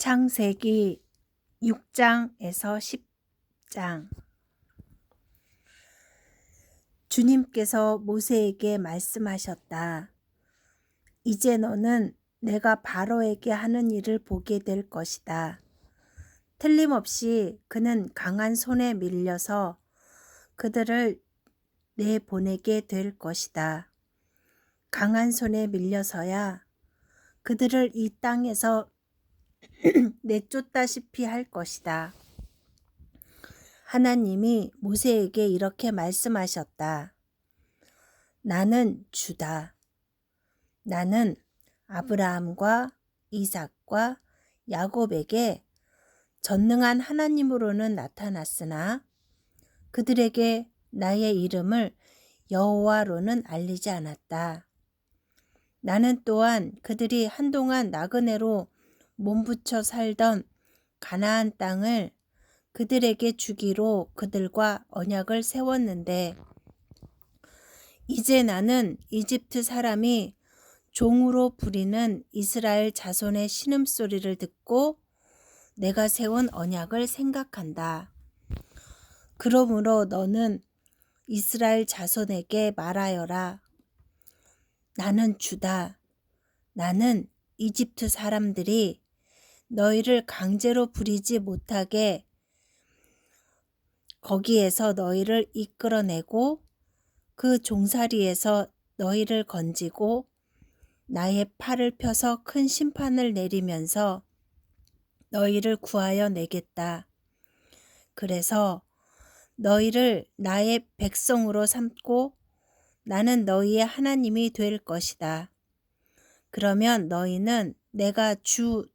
창세기 6장에서 10장. 주님께서 모세에게 말씀하셨다. 이제 너는 내가 바로에게 하는 일을 보게 될 것이다. 틀림없이 그는 강한 손에 밀려서 그들을 내보내게 될 것이다. 강한 손에 밀려서야 그들을 이 땅에서 내쫓다시피 할 것이다. 하나님이 모세에게 이렇게 말씀하셨다. 나는 주다. 나는 아브라함과 이삭과 야곱에게 전능한 하나님으로는 나타났으나 그들에게 나의 이름을 여호와로는 알리지 않았다. 나는 또한 그들이 한동안 나그네로 몸부쳐 살던 가나안 땅을 그들에게 주기로 그들과 언약을 세웠는데 이제 나는 이집트 사람이 종으로 부리는 이스라엘 자손의 신음소리를 듣고 내가 세운 언약을 생각한다. 그러므로 너는 이스라엘 자손에게 말하여라. 나는 주다. 나는 이집트 사람들이 너희를 강제로 부리지 못하게 거기에서 너희를 이끌어내고 그 종살이에서 너희를 건지고 나의 팔을 펴서 큰 심판을 내리면서 너희를 구하여 내겠다. 그래서 너희를 나의 백성으로 삼고 나는 너희의 하나님이 될 것이다. 그러면 너희는 내가 주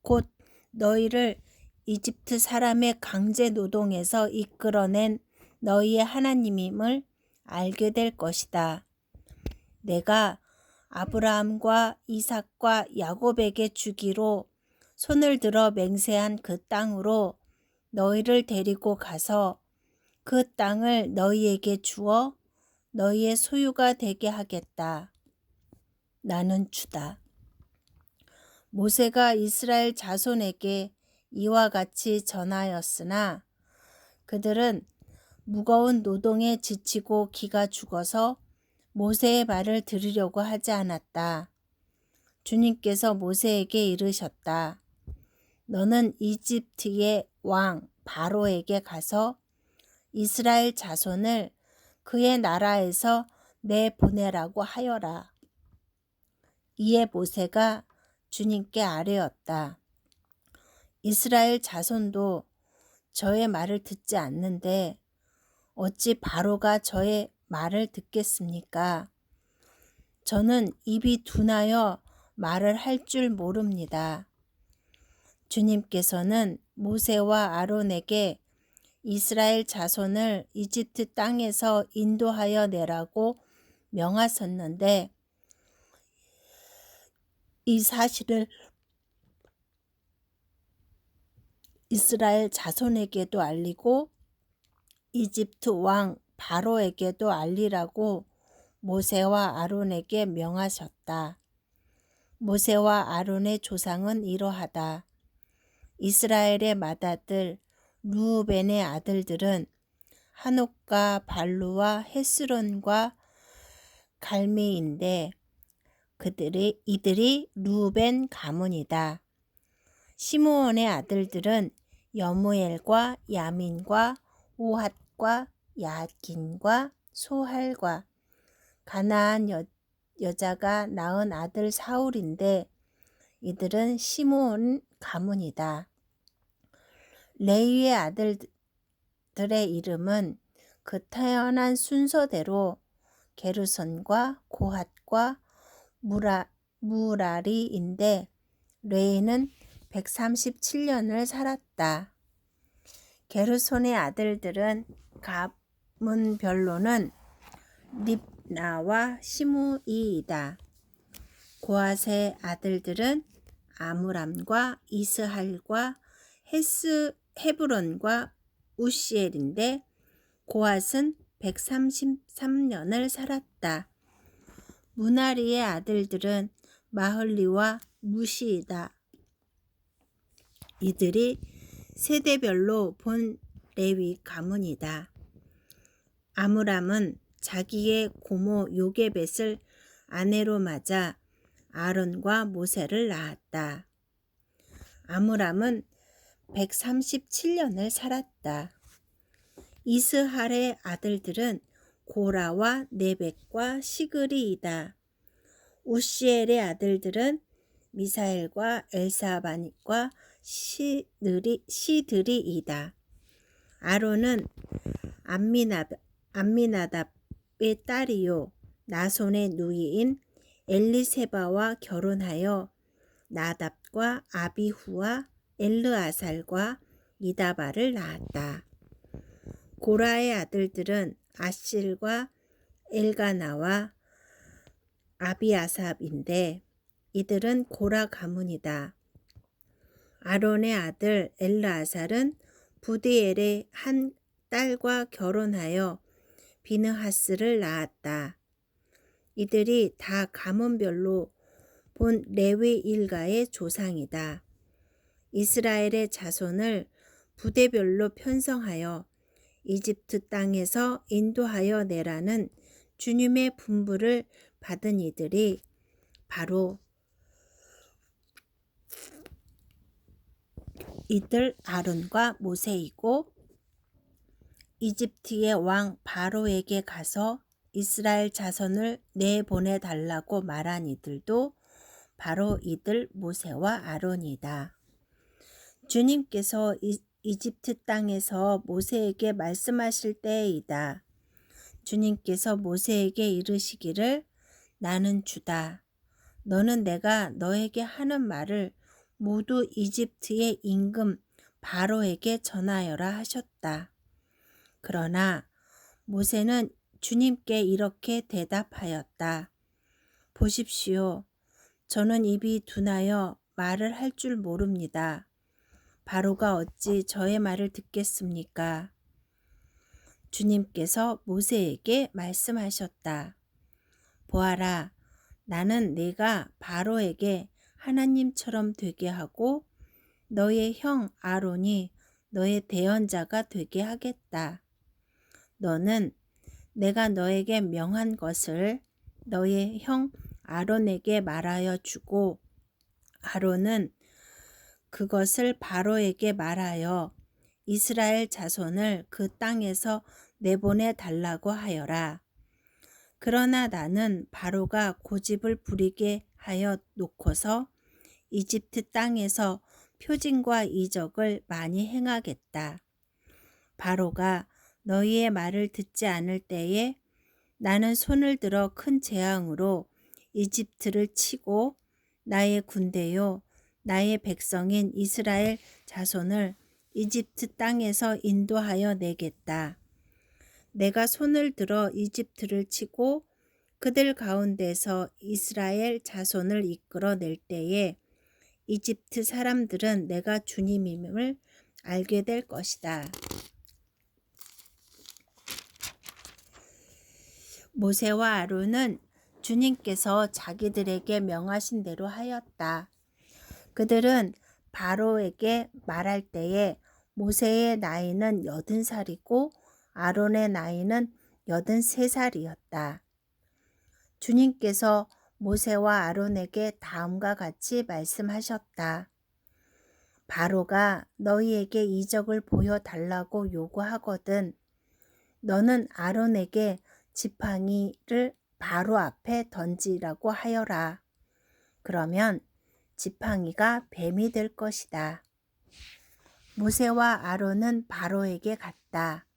곧 너희를 이집트 사람의 강제 노동에서 이끌어낸 너희의 하나님임을 알게 될 것이다. 내가 아브라함과 이삭과 야곱에게 주기로 손을 들어 맹세한 그 땅으로 너희를 데리고 가서 그 땅을 너희에게 주어 너희의 소유가 되게 하겠다. 나는 주다. 모세가 이스라엘 자손에게 이와 같이 전하였으나 그들은 무거운 노동에 지치고 기가 죽어서 모세의 말을 들으려고 하지 않았다. 주님께서 모세에게 이르셨다. 너는 이집트의 왕 바로에게 가서 이스라엘 자손을 그의 나라에서 내보내라고 하여라. 이에 모세가 주님께 아뢰었다. 이스라엘 자손도 저의 말을 듣지 않는데 어찌 바로가 저의 말을 듣겠습니까? 저는 입이 둔하여 말을 할 줄 모릅니다. 주님께서는 모세와 아론에게 이스라엘 자손을 이집트 땅에서 인도하여 내라고 명하셨는데 이 사실을 이스라엘 자손에게도 알리고 이집트 왕 바로에게도 알리라고 모세와 아론에게 명하셨다. 모세와 아론의 조상은 이러하다. 이스라엘의 맏아들 르우벤의 아들들은 하녹과 발루와 헤스론과 갈미인데 이들이 르우벤 가문이다. 시므온의 아들들은 여무엘과 야민과 오핫과 야긴과 소할과 가나안 여자가 낳은 아들 사울인데 이들은 시므온 가문이다. 레위의 아들들의 이름은 그 태어난 순서대로 게르손과 고핫과 무라리인데 레위는 137년을 살았다. 게르손의 아들들은 가문별로는 립나와 시므이이다. 고핫의 아들들은 아므람과 이스할과 헤브론과 우시엘인데 고핫은 133년을 살았다. 무나리의 아들들은 마흘리와 무시이다. 이들이 세대별로 본 레위 가문이다. 아므람은 자기의 고모 요게벳을 아내로 맞아 아론과 모세를 낳았다. 아므람은 137년을 살았다. 이스할의 아들들은 고라와 네벡과 시그리이다. 우시엘의 아들들은 미사엘과 엘사바닉과 시드리이다. 아론은 암미나답의 딸이요 나손의 누이인 엘리세바와 결혼하여 나답과 아비후와 엘르아살과 이다바를 낳았다. 고라의 아들들은 아실과 엘가나와 아비아삽인데 이들은 고라 가문이다. 아론의 아들 엘르아살은 부디엘의 한 딸과 결혼하여 비느하스를 낳았다. 이들이 다 가문별로 본 레위 일가의 조상이다. 이스라엘의 자손을 부대별로 편성하여 이집트 땅에서 인도하여 내라는 주님의 분부를 받은 이들이 바로 이들 아론과 모세이고, 이집트의 왕 바로에게 가서 이스라엘 자손을 내보내 달라고 말한 이들도 바로 이들 모세와 아론이다. 주님께서 이집트 땅에서 모세에게 말씀하실 때이다. 주님께서 모세에게 이르시기를 나는 주다. 너는 내가 너에게 하는 말을 모두 이집트의 임금 바로에게 전하여라 하셨다. 그러나 모세는 주님께 이렇게 대답하였다. 보십시오. 저는 입이 둔하여 말을 할 줄 모릅니다. 바로가 어찌 저의 말을 듣겠습니까? 주님께서 모세에게 말씀하셨다. 보아라, 나는 네가 바로에게 하나님처럼 되게 하고 너의 형 아론이 너의 대언자가 되게 하겠다. 너는 내가 너에게 명한 것을 너의 형 아론에게 말하여 주고 아론은 그것을 바로에게 말하여 이스라엘 자손을 그 땅에서 내보내 달라고 하여라. 그러나 나는 바로가 고집을 부리게 하여 놓고서 이집트 땅에서 표징과 이적을 많이 행하겠다. 바로가 너희의 말을 듣지 않을 때에 나는 손을 들어 큰 재앙으로 이집트를 치고 나의 군대요 나의 백성인 이스라엘 자손을 이집트 땅에서 인도하여 내겠다. 내가 손을 들어 이집트를 치고 그들 가운데서 이스라엘 자손을 이끌어 낼 때에 이집트 사람들은 내가 주님임을 알게 될 것이다. 모세와 아론은 주님께서 자기들에게 명하신 대로 하였다. 그들은 바로에게 말할 때에 모세의 나이는 80살이고 아론의 나이는 83살이었다. 주님께서 모세와 아론에게 다음과 같이 말씀하셨다. 바로가 너희에게 이적을 보여달라고 요구하거든 너는 아론에게 지팡이를 바로 앞에 던지라고 하여라. 그러면 지팡이가 뱀이 될 것이다. 모세와 아론은 바로에게 갔다.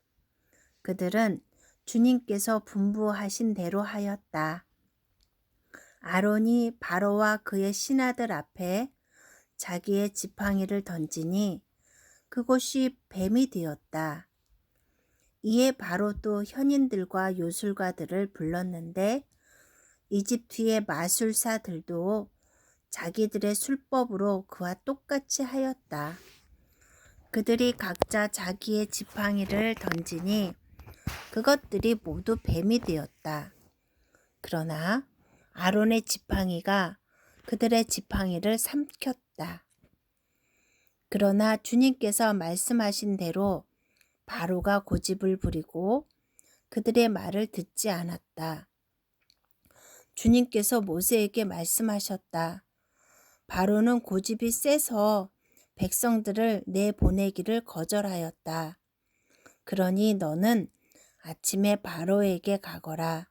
그들은 주님께서 분부하신 대로 하였다. 아론이 바로와 그의 신하들 앞에 자기의 지팡이를 던지니 그곳이 뱀이 되었다. 이에 바로도 현인들과 요술가들을 불렀는데 이집트의 마술사들도 자기들의 술법으로 그와 똑같이 하였다. 그들이 각자 자기의 지팡이를 던지니 그것들이 모두 뱀이 되었다. 그러나 아론의 지팡이가 그들의 지팡이를 삼켰다. 그러나 주님께서 말씀하신 대로 바로가 고집을 부리고 그들의 말을 듣지 않았다. 주님께서 모세에게 말씀하셨다. 바로는 고집이 세서 백성들을 내보내기를 거절하였다. 그러니 너는 아침에 바로에게 가거라.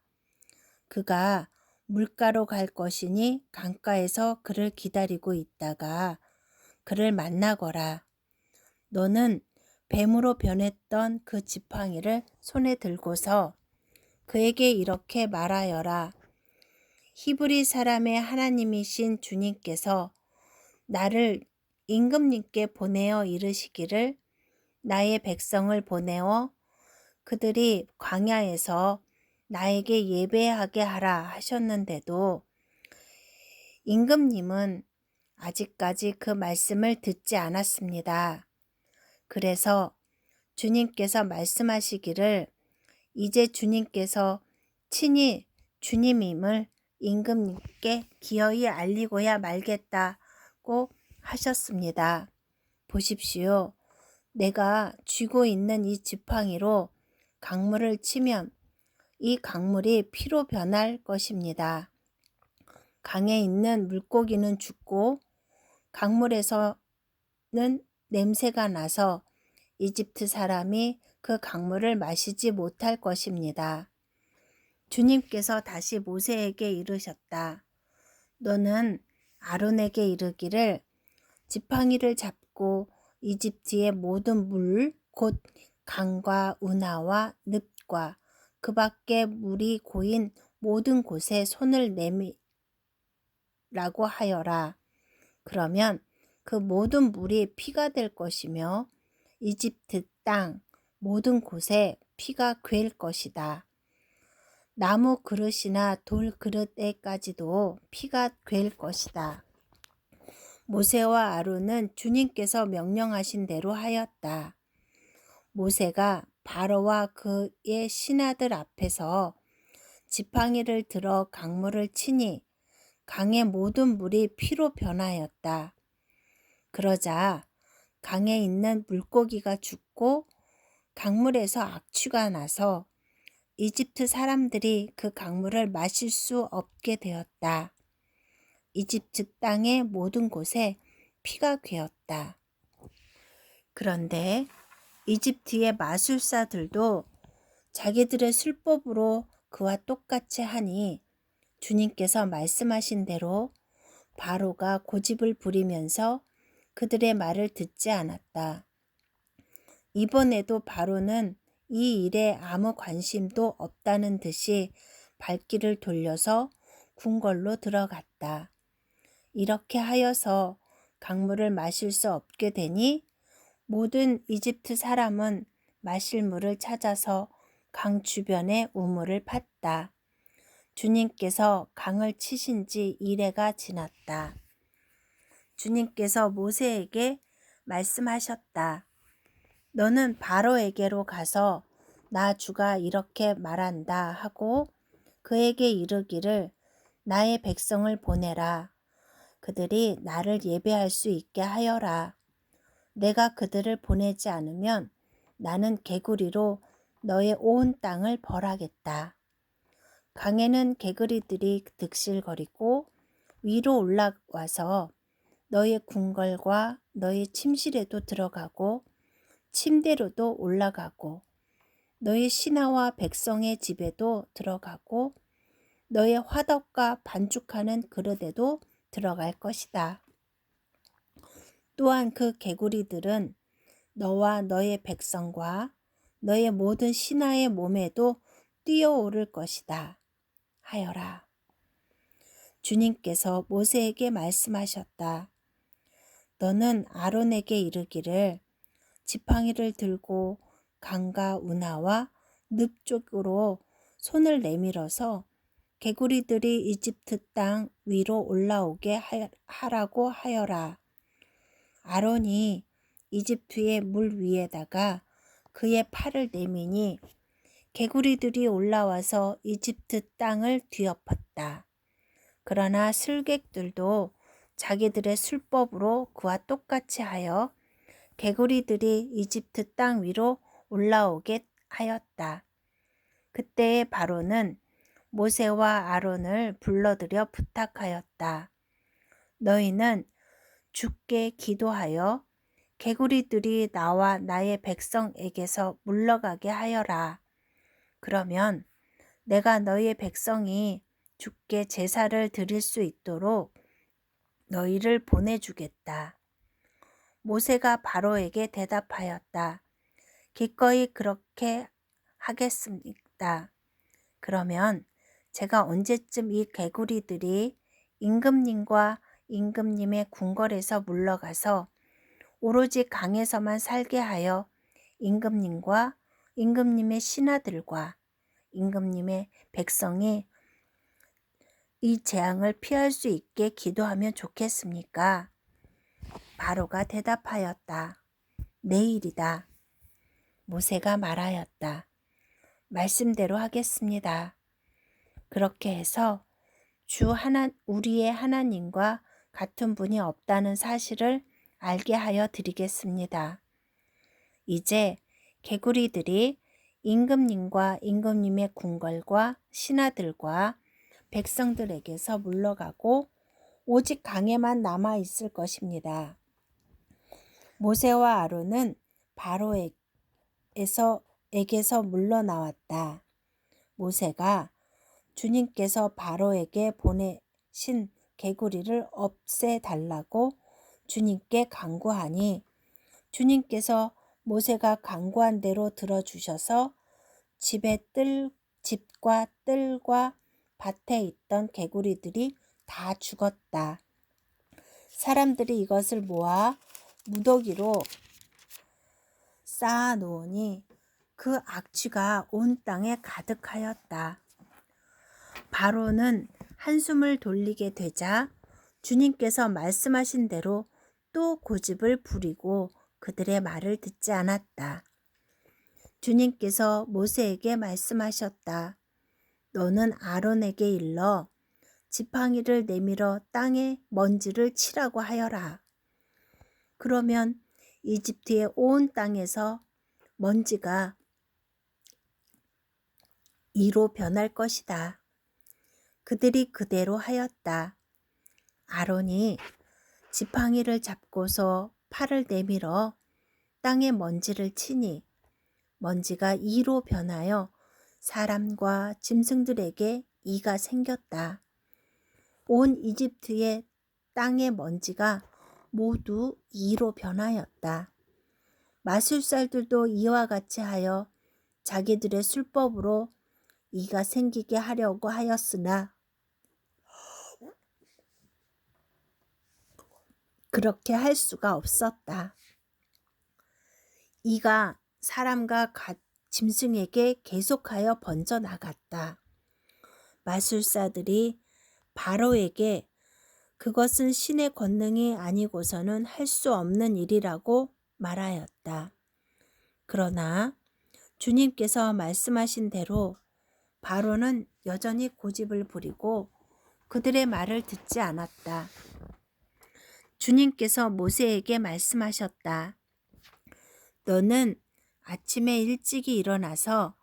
그가 물가로 갈 것이니 강가에서 그를 기다리고 있다가 그를 만나거라. 너는 뱀으로 변했던 그 지팡이를 손에 들고서 그에게 이렇게 말하여라. 히브리 사람의 하나님이신 주님께서 나를 임금님께 보내어 이르시기를 나의 백성을 보내어 그들이 광야에서 나에게 예배하게 하라 하셨는데도 임금님은 아직까지 그 말씀을 듣지 않았습니다. 그래서 주님께서 말씀하시기를 이제 주님께서 친히 주님임을 임금님께 기어이 알리고야 말겠다고 하셨습니다. 보십시오. 내가 쥐고 있는 이 지팡이로 강물을 치면 이 강물이 피로 변할 것입니다. 강에 있는 물고기는 죽고 강물에서는 냄새가 나서 이집트 사람이 그 강물을 마시지 못할 것입니다. 주님께서 다시 모세에게 이르셨다. 너는 아론에게 이르기를 지팡이를 잡고 이집트의 모든 물, 곧 강과 운하와 늪과 그 밖에 물이 고인 모든 곳에 손을 내밀라고 하여라. 그러면 그 모든 물이 피가 될 것이며 이집트 땅 모든 곳에 피가 괴일 것이다. 나무 그릇이나 돌 그릇에까지도 피가 괴일 것이다. 모세와 아론은 주님께서 명령하신 대로 하였다. 모세가 바로와 그의 신하들 앞에서 지팡이를 들어 강물을 치니 강의 모든 물이 피로 변하였다. 그러자 강에 있는 물고기가 죽고 강물에서 악취가 나서 이집트 사람들이 그 강물을 마실 수 없게 되었다. 이집트 땅의 모든 곳에 피가 괴었다. 그런데 이집트의 마술사들도 자기들의 술법으로 그와 똑같이 하니 주님께서 말씀하신 대로 바로가 고집을 부리면서 그들의 말을 듣지 않았다. 이번에도 바로는 이 일에 아무 관심도 없다는 듯이 발길을 돌려서 궁궐로 들어갔다. 이렇게 하여서 강물을 마실 수 없게 되니 모든 이집트 사람은 마실 물을 찾아서 강 주변에 우물을 팠다. 주님께서 강을 치신 지 이래가 지났다. 주님께서 모세에게 말씀하셨다. 너는 바로에게로 가서 나 주가 이렇게 말한다 하고 그에게 이르기를 나의 백성을 보내라. 그들이 나를 예배할 수 있게 하여라. 내가 그들을 보내지 않으면 나는 개구리로 너의 온 땅을 벌하겠다. 강에는 개구리들이 득실거리고 위로 올라와서 너의 궁궐과 너의 침실에도 들어가고 침대로도 올라가고 너의 신하와 백성의 집에도 들어가고 너의 화덕과 반죽하는 그릇에도 들어갈 것이다. 또한 그 개구리들은 너와 너의 백성과 너의 모든 신하의 몸에도 뛰어오를 것이다. 하여라. 주님께서 모세에게 말씀하셨다. 너는 아론에게 이르기를 지팡이를 들고 강과 운하와 늪 쪽으로 손을 내밀어서 개구리들이 이집트 땅 위로 올라오게 하라고 하여라. 아론이 이집트의 물 위에다가 그의 팔을 내미니 개구리들이 올라와서 이집트 땅을 뒤엎었다. 그러나 술객들도 자기들의 술법으로 그와 똑같이 하여 개구리들이 이집트 땅 위로 올라오게 하였다. 그때에 바로는 모세와 아론을 불러들여 부탁하였다. 너희는 주께 기도하여 개구리들이 나와 나의 백성에게서 물러가게 하여라. 그러면 내가 너희의 백성이 주께 제사를 드릴 수 있도록 너희를 보내주겠다. 모세가 바로에게 대답하였다. 기꺼이 그렇게 하겠습니다. 그러면 제가 언제쯤 이 개구리들이 임금님과 임금님의 궁궐에서 물러가서 오로지 강에서만 살게 하여 임금님과 임금님의 신하들과 임금님의 백성이 이 재앙을 피할 수 있게 기도하면 좋겠습니까? 바로가 대답하였다. 내일이다. 모세가 말하였다. 말씀대로 하겠습니다. 그렇게 해서 우리의 하나님과 같은 분이 없다는 사실을 알게 하여 드리겠습니다. 이제 개구리들이 임금님과 임금님의 궁궐과 신하들과 백성들에게서 물러가고 오직 강에만 남아 있을 것입니다. 모세와 아론은 바로에게서 물러나왔다. 모세가 주님께서 바로에게 보내신 개구리를 없애달라고 주님께 간구하니 주님께서 모세가 간구한 대로 들어주셔서 집과 뜰과 밭에 있던 개구리들이 다 죽었다. 사람들이 이것을 모아 무더기로 쌓아 놓으니 그 악취가 온 땅에 가득하였다. 바로는 한숨을 돌리게 되자 주님께서 말씀하신 대로 또 고집을 부리고 그들의 말을 듣지 않았다. 주님께서 모세에게 말씀하셨다. 너는 아론에게 일러 지팡이를 내밀어 땅에 먼지를 치라고 하여라. 그러면 이집트의 온 땅에서 먼지가 이로 변할 것이다. 그들이 그대로 하였다. 아론이 지팡이를 잡고서 팔을 내밀어 땅에 먼지를 치니 먼지가 이로 변하여 사람과 짐승들에게 이가 생겼다. 온 이집트의 땅의 먼지가 모두 이로 변하였다. 마술사들도 이와 같이 하여 자기들의 술법으로 이가 생기게 하려고 하였으나 그렇게 할 수가 없었다. 이가 사람과 짐승에게 계속하여 번져나갔다. 마술사들이 바로에게 그것은 신의 권능이 아니고서는 할 수 없는 일이라고 말하였다. 그러나 주님께서 말씀하신 대로 바로는 여전히 고집을 부리고 그들의 말을 듣지 않았다. 주님께서 모세에게 말씀하셨다. 너는 아침에 일찍이 일어나서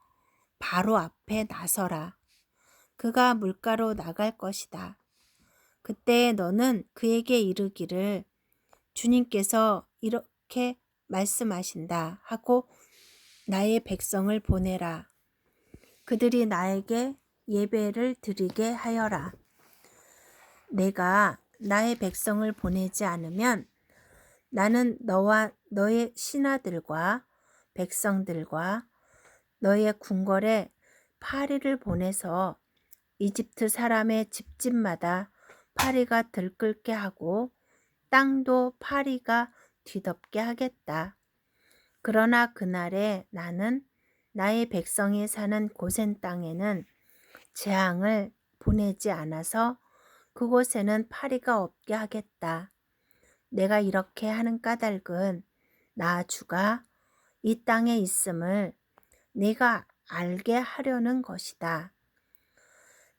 바로 앞에 나서라. 그가 물가로 나갈 것이다. 그때 너는 그에게 이르기를 주님께서 이렇게 말씀하신다 하고 나의 백성을 보내라. 그들이 나에게 예배를 드리게 하여라. 내가 나의 백성을 보내지 않으면 나는 너와 너의 신하들과 백성들과 너의 궁궐에 파리를 보내서 이집트 사람의 집집마다 파리가 들끓게 하고 땅도 파리가 뒤덮게 하겠다. 그러나 그날에 나는 나의 백성이 사는 고센 땅에는 재앙을 보내지 않아서 그곳에는 파리가 없게 하겠다. 내가 이렇게 하는 까닭은 나 주가 이 땅에 있음을 네가 알게 하려는 것이다.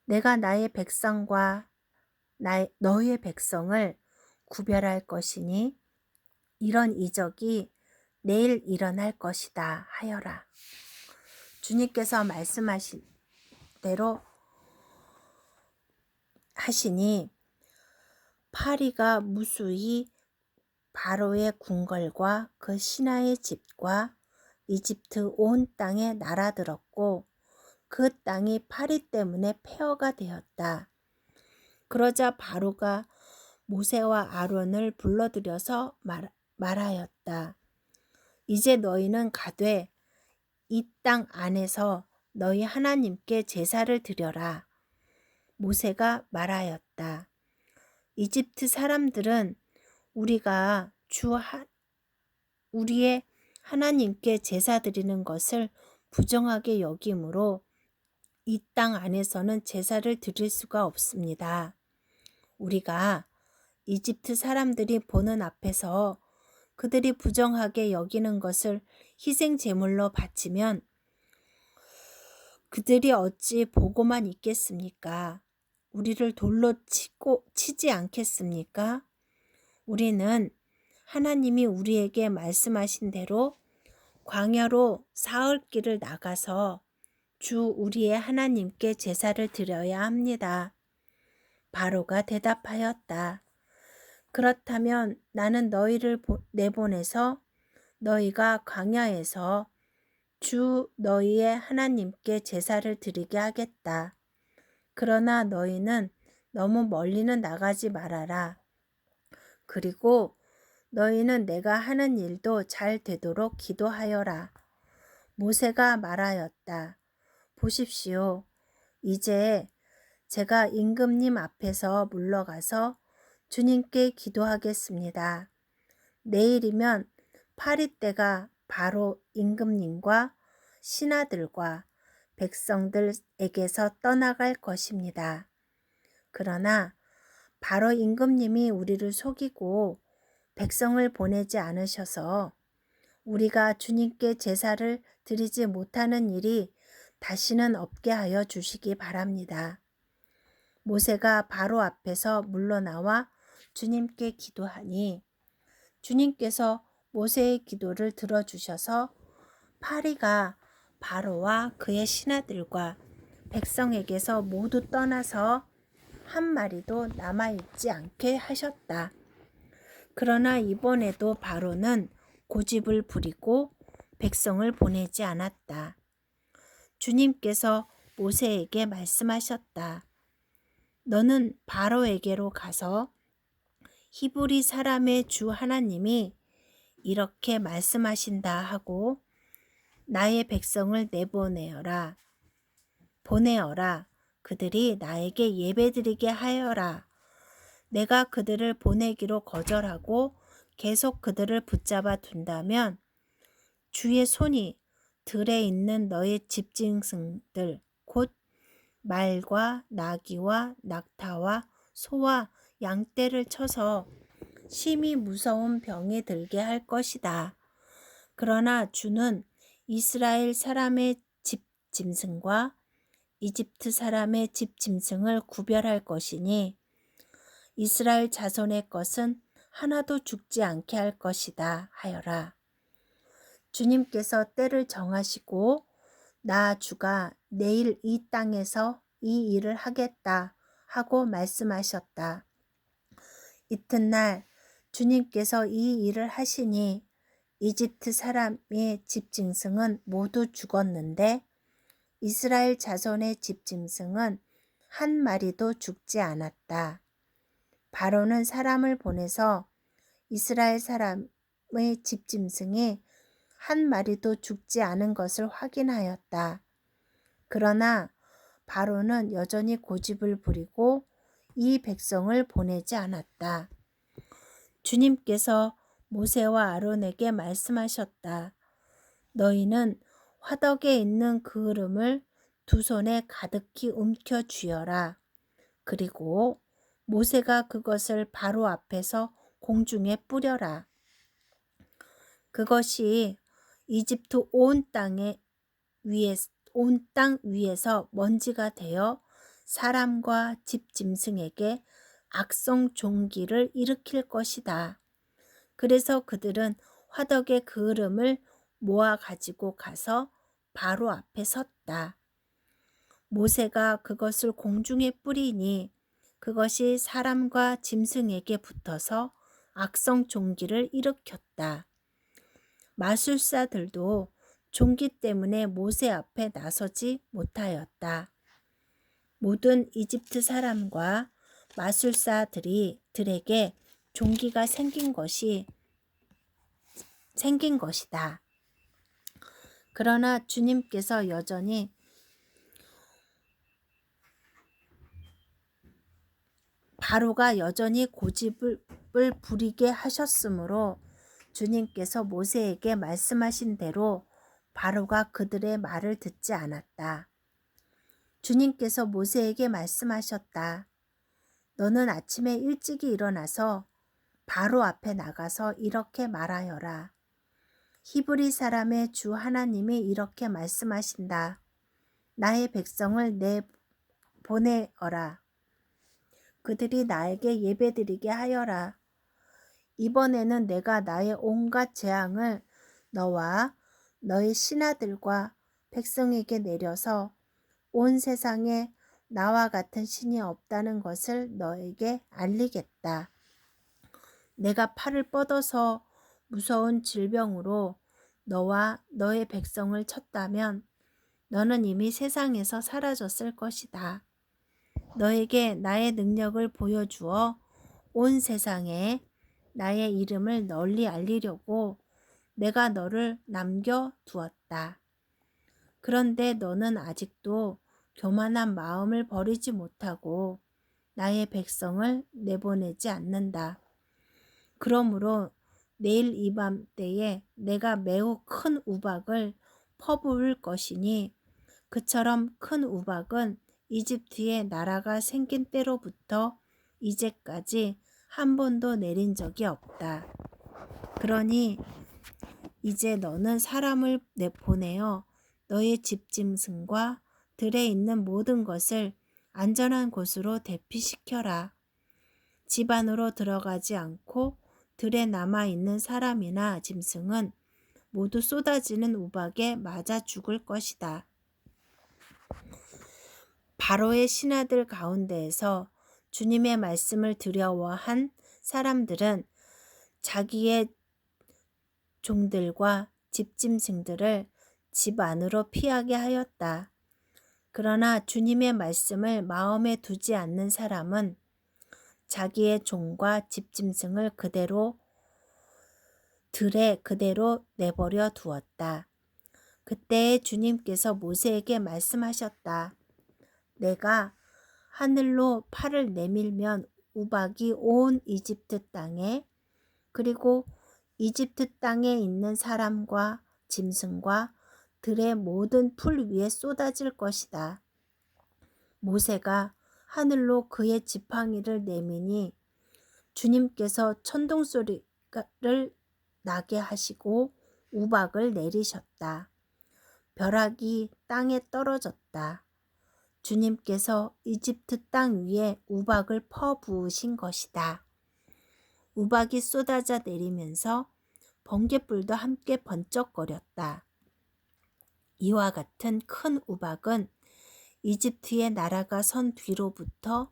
내가 나의 백성과 너의 백성을 구별할 것이니 이런 이적이 내일 일어날 것이다 하여라. 주님께서 말씀하신 대로 하시니 파리가 무수히 바로의 궁궐과 그 신하의 집과 이집트 온 땅에 날아들었고 그 땅이 파리 때문에 폐허가 되었다. 그러자 바로가 모세와 아론을 불러들여서 말하였다. 이제 너희는 가되 이 땅 안에서 너희 하나님께 제사를 드려라. 모세가 말하였다. 이집트 사람들은 우리가 우리의 하나님께 제사 드리는 것을 부정하게 여기므로 이 땅 안에서는 제사를 드릴 수가 없습니다. 우리가 이집트 사람들이 보는 앞에서 그들이 부정하게 여기는 것을 희생 제물로 바치면 그들이 어찌 보고만 있겠습니까? 우리를 돌로 치지 않겠습니까? 우리는 하나님이 우리에게 말씀하신 대로 광야로 사흘 길을 나가서 주 우리의 하나님께 제사를 드려야 합니다. 바로가 대답하였다. 그렇다면 나는 너희를 내보내서 너희가 광야에서 주 너희의 하나님께 제사를 드리게 하겠다. 그러나 너희는 너무 멀리는 나가지 말아라. 그리고 너희는 내가 하는 일도 잘 되도록 기도하여라. 모세가 말하였다. 보십시오. 이제 제가 임금님 앞에서 물러가서 주님께 기도하겠습니다. 내일이면 파리 때가 바로 임금님과 신하들과 백성들에게서 떠나갈 것입니다. 그러나 바로 임금님이 우리를 속이고 백성을 보내지 않으셔서 우리가 주님께 제사를 드리지 못하는 일이 다시는 없게 하여 주시기 바랍니다. 모세가 바로 앞에서 물러나와 주님께 기도하니 주님께서 모세의 기도를 들어주셔서 파리가 바로와 그의 신하들과 백성에게서 모두 떠나서 한 마리도 남아있지 않게 하셨다. 그러나 이번에도 바로는 고집을 부리고 백성을 보내지 않았다. 주님께서 모세에게 말씀하셨다. 너는 바로에게로 가서 히브리 사람의 주 하나님이 이렇게 말씀하신다 하고 나의 백성을 보내어라. 그들이 나에게 예배드리게 하여라. 내가 그들을 보내기로 거절하고 계속 그들을 붙잡아 둔다면 주의 손이 들에 있는 너의 집짐승들 곧 말과 나귀와 낙타와 소와 양떼를 쳐서 심히 무서운 병이 들게 할 것이다. 그러나 주는 이스라엘 사람의 집짐승과 이집트 사람의 집짐승을 구별할 것이니 이스라엘 자손의 것은 하나도 죽지 않게 할 것이다 하여라. 주님께서 때를 정하시고 나 주가 내일 이 땅에서 이 일을 하겠다 하고 말씀하셨다. 이튿날 주님께서 이 일을 하시니 이집트 사람의 집짐승은 모두 죽었는데 이스라엘 자손의 집짐승은 한 마리도 죽지 않았다. 바로는 사람을 보내서 이스라엘 사람의 집짐승이 한 마리도 죽지 않은 것을 확인하였다. 그러나 바로는 여전히 고집을 부리고 이 백성을 보내지 않았다. 주님께서 모세와 아론에게 말씀하셨다. 너희는 화덕에 있는 그을음을 두 손에 가득히 움켜 쥐어라. 그리고 모세가 그것을 바로 앞에서 공중에 뿌려라. 그것이 이집트 온 땅 위에서 먼지가 되어 사람과 집짐승에게 악성 종기를 일으킬 것이다. 그래서 그들은 화덕의 그을음을 모아 가지고 가서 바로 앞에 섰다. 모세가 그것을 공중에 뿌리니 그것이 사람과 짐승에게 붙어서 악성 종기를 일으켰다. 마술사들도 종기 때문에 모세 앞에 나서지 못하였다. 모든 이집트 사람과 마술사들에게 종기가 생긴 것이다. 그러나 주님께서 여전히 바로가 여전히 고집을 부리게 하셨으므로 주님께서 모세에게 말씀하신 대로 바로가 그들의 말을 듣지 않았다. 주님께서 모세에게 말씀하셨다. 너는 아침에 일찍이 일어나서 바로 앞에 나가서 이렇게 말하여라. 히브리 사람의 주 하나님이 이렇게 말씀하신다. 나의 백성을 내보내어라. 그들이 나에게 예배드리게 하여라. 이번에는 내가 나의 온갖 재앙을 너와 너의 신하들과 백성에게 내려서 온 세상에 나와 같은 신이 없다는 것을 너에게 알리겠다. 내가 팔을 뻗어서 무서운 질병으로 너와 너의 백성을 쳤다면 너는 이미 세상에서 사라졌을 것이다. 너에게 나의 능력을 보여주어 온 세상에 나의 이름을 널리 알리려고 내가 너를 남겨두었다. 그런데 너는 아직도 교만한 마음을 버리지 못하고 나의 백성을 내보내지 않는다. 그러므로 내일 이맘때에 내가 매우 큰 우박을 퍼부을 것이니 그처럼 큰 우박은 이집트의 나라가 생긴 때로부터 이제까지 한 번도 내린 적이 없다. 그러니 이제 너는 사람을 보내어 너의 집짐승과 들에 있는 모든 것을 안전한 곳으로 대피시켜라. 집 안으로 들어가지 않고 들에 남아있는 사람이나 짐승은 모두 쏟아지는 우박에 맞아 죽을 것이다. 바로의 신하들 가운데에서 주님의 말씀을 두려워한 사람들은 자기의 종들과 집짐승들을 집 안으로 피하게 하였다. 그러나 주님의 말씀을 마음에 두지 않는 사람은 자기의 종과 집짐승을 들에 그대로 내버려 두었다. 그때 주님께서 모세에게 말씀하셨다. 내가 하늘로 팔을 내밀면 우박이 온 이집트 땅에 그리고 이집트 땅에 있는 사람과 짐승과 들의 모든 풀 위에 쏟아질 것이다. 모세가 하늘로 그의 지팡이를 내미니 주님께서 천둥소리를 나게 하시고 우박을 내리셨다. 벼락이 땅에 떨어졌다. 주님께서 이집트 땅 위에 우박을 퍼부으신 것이다. 우박이 쏟아져 내리면서 번갯불도 함께 번쩍거렸다. 이와 같은 큰 우박은 이집트의 나라가 선 뒤로부터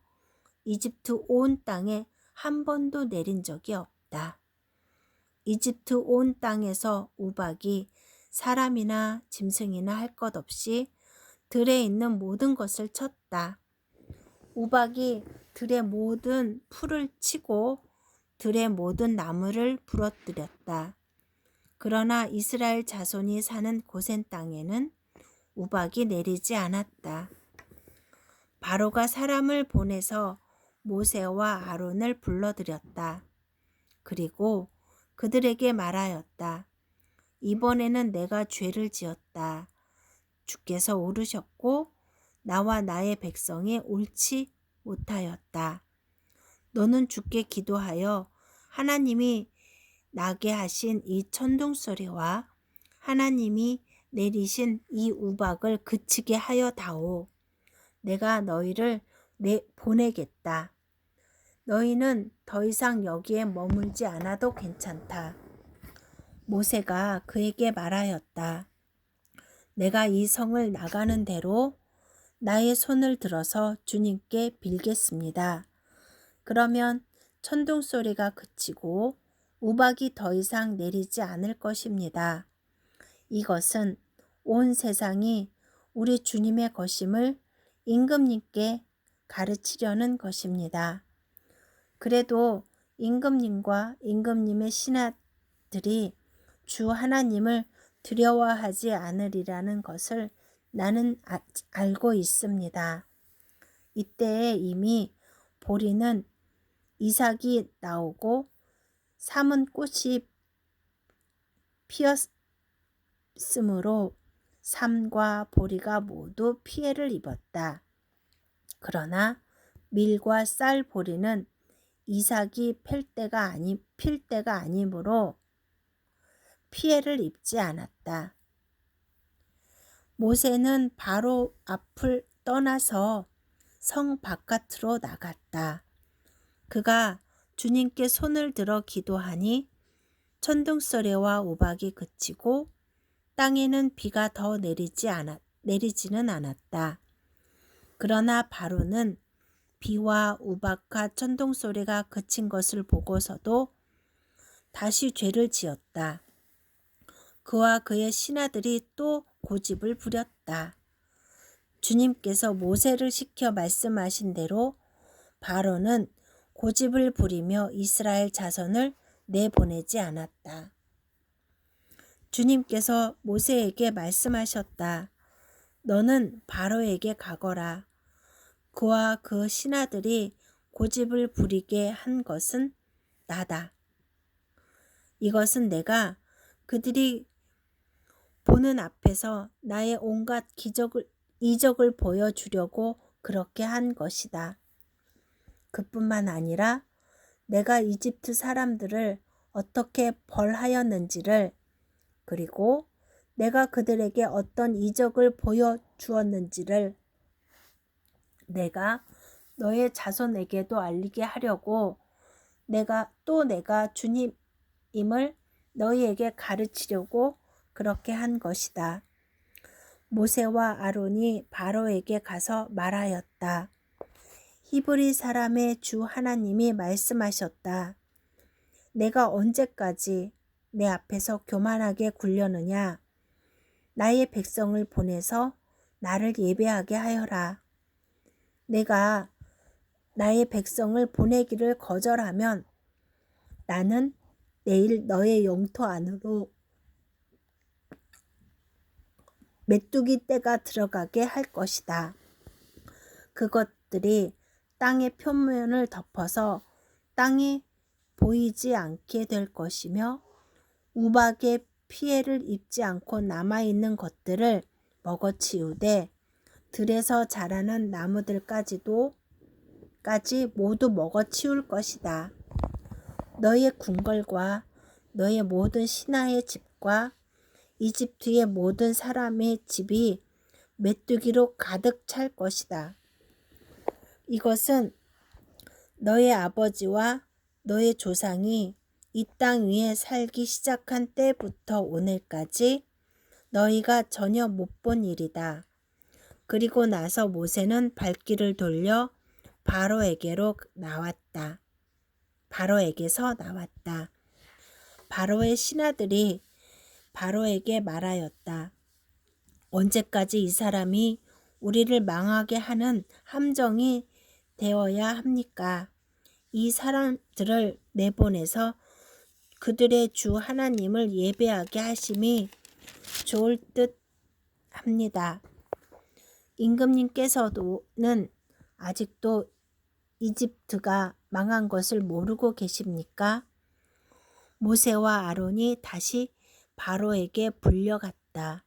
이집트 온 땅에 한 번도 내린 적이 없다. 이집트 온 땅에서 우박이 사람이나 짐승이나 할 것 없이 들에 있는 모든 것을 쳤다. 우박이 들의 모든 풀을 치고 들의 모든 나무를 부러뜨렸다. 그러나 이스라엘 자손이 사는 고센 땅에는 우박이 내리지 않았다. 바로가 사람을 보내서 모세와 아론을 불러들였다. 그리고 그들에게 말하였다. 이번에는 내가 죄를 지었다. 주께서 오르셨고 나와 나의 백성이 옳지 못하였다. 너는 주께 기도하여 하나님이 나게 하신 이 천둥소리와 하나님이 내리신 이 우박을 그치게 하여 다오. 내가 너희를 보내겠다. 너희는 더 이상 여기에 머물지 않아도 괜찮다. 모세가 그에게 말하였다. 내가 이 성을 나가는 대로 나의 손을 들어서 주님께 빌겠습니다. 그러면 천둥 소리가 그치고 우박이 더 이상 내리지 않을 것입니다. 이것은 온 세상이 우리 주님의 것임을 임금님께 가르치려는 것입니다. 그래도 임금님과 임금님의 신하들이 주 하나님을 두려워하지 않으리라는 것을 나는 알고 있습니다. 이때에 이미 보리는 이삭이 나오고 삼은 꽃이 피었으므로 삼과 보리가 모두 피해를 입었다. 그러나 밀과 쌀 보리는 이삭이 필 때가 아니므로 피해를 입지 않았다. 모세는 바로 앞을 떠나서 성 바깥으로 나갔다. 그가 주님께 손을 들어 기도하니 천둥소리와 우박이 그치고 땅에는 비가 더 내리지는 않았다. 그러나 바로는 비와 우박과 천둥소리가 그친 것을 보고서도 다시 죄를 지었다. 그와 그의 신하들이 또 고집을 부렸다. 주님께서 모세를 시켜 말씀하신 대로 바로는 고집을 부리며 이스라엘 자손을 내보내지 않았다. 주님께서 모세에게 말씀하셨다. 너는 바로에게 가거라. 그와 그 신하들이 고집을 부리게 한 것은 나다. 이것은 내가 그들이 보는 앞에서 나의 온갖 이적을 보여주려고 그렇게 한 것이다. 그뿐만 아니라 내가 이집트 사람들을 어떻게 벌하였는지를, 그리고 내가 그들에게 어떤 이적을 보여주었는지를 내가 너의 자손에게도 알리게 하려고 내가 주님임을 너희에게 가르치려고 그렇게 한 것이다. 모세와 아론이 바로에게 가서 말하였다. 히브리 사람의 주 하나님이 말씀하셨다. 내가 언제까지 내 앞에서 교만하게 굴려느냐? 나의 백성을 보내서 나를 예배하게 하여라. 내가 나의 백성을 보내기를 거절하면 나는 내일 너의 영토 안으로 메뚜기 떼가 들어가게 할 것이다. 그것들이 땅의 표면을 덮어서 땅이 보이지 않게 될 것이며 우박에 피해를 입지 않고 남아있는 것들을 먹어치우되 들에서 자라는 나무들까지 모두 먹어치울 것이다. 너의 궁궐과 너의 모든 신하의 집과 이집트의 모든 사람의 집이 메뚜기로 가득 찰 것이다. 이것은 너의 아버지와 너의 조상이 이 땅 위에 살기 시작한 때부터 오늘까지 너희가 전혀 못 본 일이다. 그리고 나서 모세는 발길을 돌려 바로에게서 나왔다. 바로의 신하들이 바로에게 말하였다. 언제까지 이 사람이 우리를 망하게 하는 함정이 되어야 합니까? 이 사람들을 내보내서 그들의 주 하나님을 예배하게 하심이 좋을 듯 합니다. 임금님께서는 아직도 이집트가 망한 것을 모르고 계십니까? 모세와 아론이 다시 바로에게 불려갔다.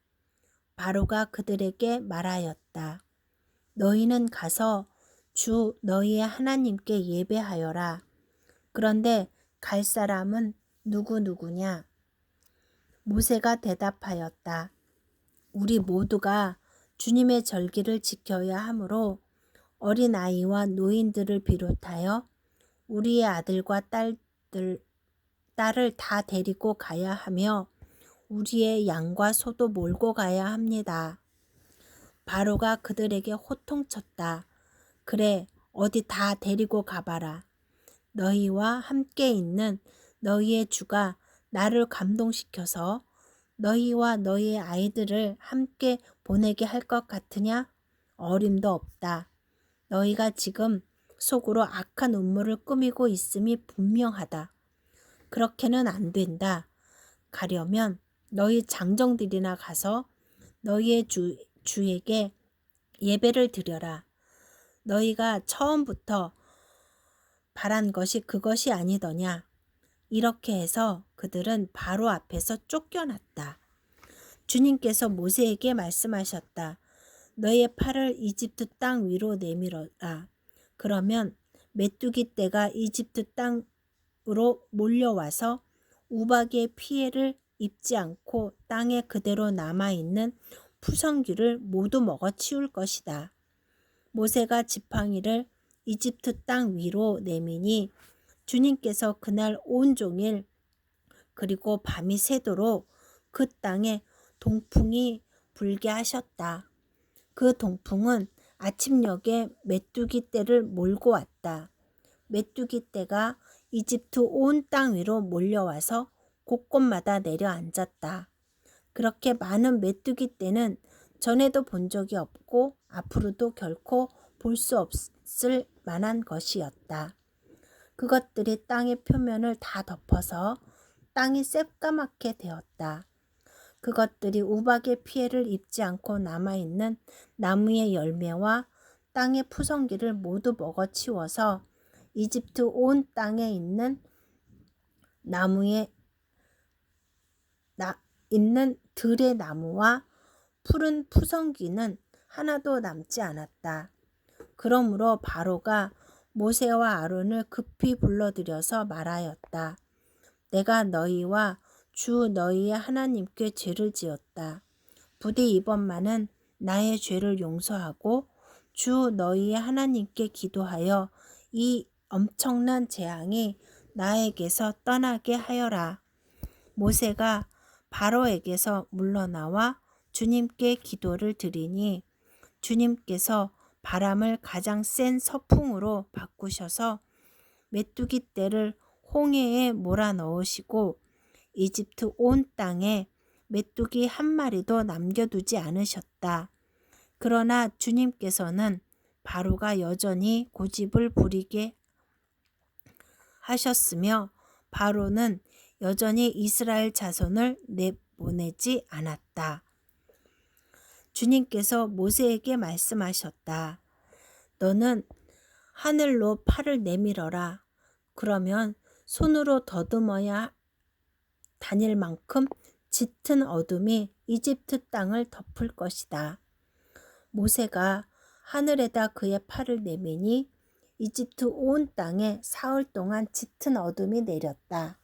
바로가 그들에게 말하였다. 너희는 가서 주 너희의 하나님께 예배하여라. 그런데 갈 사람은 누구냐? 모세가 대답하였다. 우리 모두가 주님의 절기를 지켜야 하므로 어린아이와 노인들을 비롯하여 우리의 아들과 딸을 다 데리고 가야 하며 우리의 양과 소도 몰고 가야 합니다. 바로가 그들에게 호통쳤다. 그래, 어디 다 데리고 가봐라. 너희와 함께 있는 너희의 주가 나를 감동시켜서 너희와 너희의 아이들을 함께 보내게 할 것 같으냐? 어림도 없다. 너희가 지금 속으로 악한 음모를 꾸미고 있음이 분명하다. 그렇게는 안 된다. 가려면 너희 장정들이나 가서 너희의 주에게 예배를 드려라. 너희가 처음부터 바란 것이 그것이 아니더냐. 이렇게 해서 그들은 바로 앞에서 쫓겨났다. 주님께서 모세에게 말씀하셨다. 너의 팔을 이집트 땅 위로 내밀어라. 그러면 메뚜기 떼가 이집트 땅으로 몰려와서 우박의 피해를 입지 않고 땅에 그대로 남아있는 푸성귀를 모두 먹어치울 것이다. 모세가 지팡이를 이집트 땅 위로 내미니 주님께서 그날 온종일 그리고 밤이 새도록 그 땅에 동풍이 불게 하셨다. 그 동풍은 아침녘에 메뚜기 떼를 몰고 왔다. 메뚜기 떼가 이집트 온 땅 위로 몰려와서 곳곳마다 내려앉았다. 그렇게 많은 메뚜기 떼는 전에도 본 적이 없고 앞으로도 결코 볼 수 없을 만한 것이었다. 그것들이 땅의 표면을 다 덮어서 땅이 새까맣게 되었다. 그것들이 우박의 피해를 입지 않고 남아있는 나무의 열매와 땅의 푸성귀를 모두 먹어치워서 이집트 온 땅에 있는 들의 나무와 푸른 푸성귀는 하나도 남지 않았다. 그러므로 바로가 모세와 아론을 급히 불러들여서 말하였다. 내가 너희와 주 너희의 하나님께 죄를 지었다. 부디 이번만은 나의 죄를 용서하고 주 너희의 하나님께 기도하여 이 엄청난 재앙이 나에게서 떠나게 하여라. 모세가 바로에게서 물러나와 주님께 기도를 드리니 주님께서 바람을 가장 센 서풍으로 바꾸셔서 메뚜기 떼를 홍해에 몰아넣으시고 이집트 온 땅에 메뚜기 한 마리도 남겨두지 않으셨다. 그러나 주님께서는 바로가 여전히 고집을 부리게 하셨으며 바로는 여전히 이스라엘 자손을 내보내지 않았다. 주님께서 모세에게 말씀하셨다. 너는 하늘로 팔을 내밀어라. 그러면 손으로 더듬어야 다닐 만큼 짙은 어둠이 이집트 땅을 덮을 것이다. 모세가 하늘에다 그의 팔을 내미니 이집트 온 땅에 사흘 동안 짙은 어둠이 내렸다.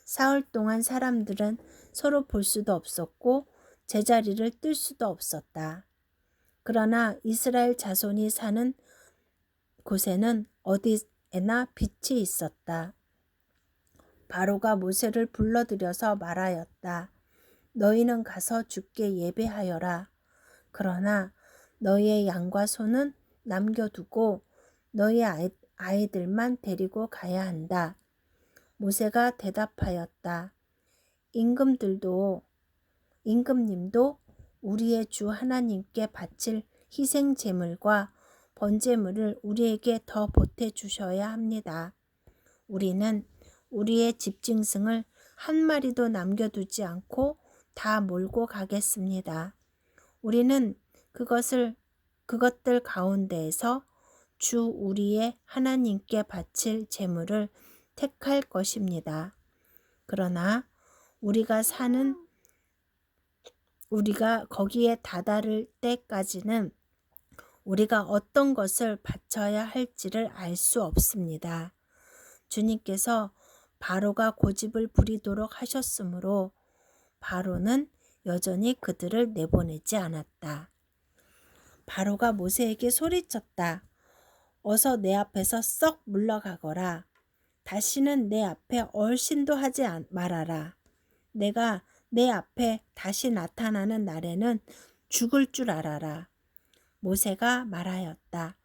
사흘 동안 사람들은 서로 볼 수도 없었고 제자리를 뜰 수도 없었다. 그러나 이스라엘 자손이 사는 곳에는 어디에나 빛이 있었다. 바로가 모세를 불러들여서 말하였다. 너희는 가서 주께 예배하여라. 그러나 너희의 양과 소는 남겨두고 너희 아이들만 데리고 가야 한다. 모세가 대답하였다. 임금님도 우리의 주 하나님께 바칠 희생 제물과 번제물을 우리에게 더 보태주셔야 합니다. 우리는 우리의 집짐승을 한 마리도 남겨두지 않고 다 몰고 가겠습니다. 우리는 그것들 가운데에서 주 우리의 하나님께 바칠 제물을 택할 것입니다. 그러나 우리가 거기에 다다를 때까지는 우리가 어떤 것을 바쳐야 할지를 알 수 없습니다. 주님께서 바로가 고집을 부리도록 하셨으므로 바로는 여전히 그들을 내보내지 않았다. 바로가 모세에게 소리쳤다. 어서 내 앞에서 썩 물러가거라. 다시는 내 앞에 얼씬도 하지 말아라. 내가 내 앞에 다시 나타나는 날에는 죽을 줄 알아라. 모세가 말하였다.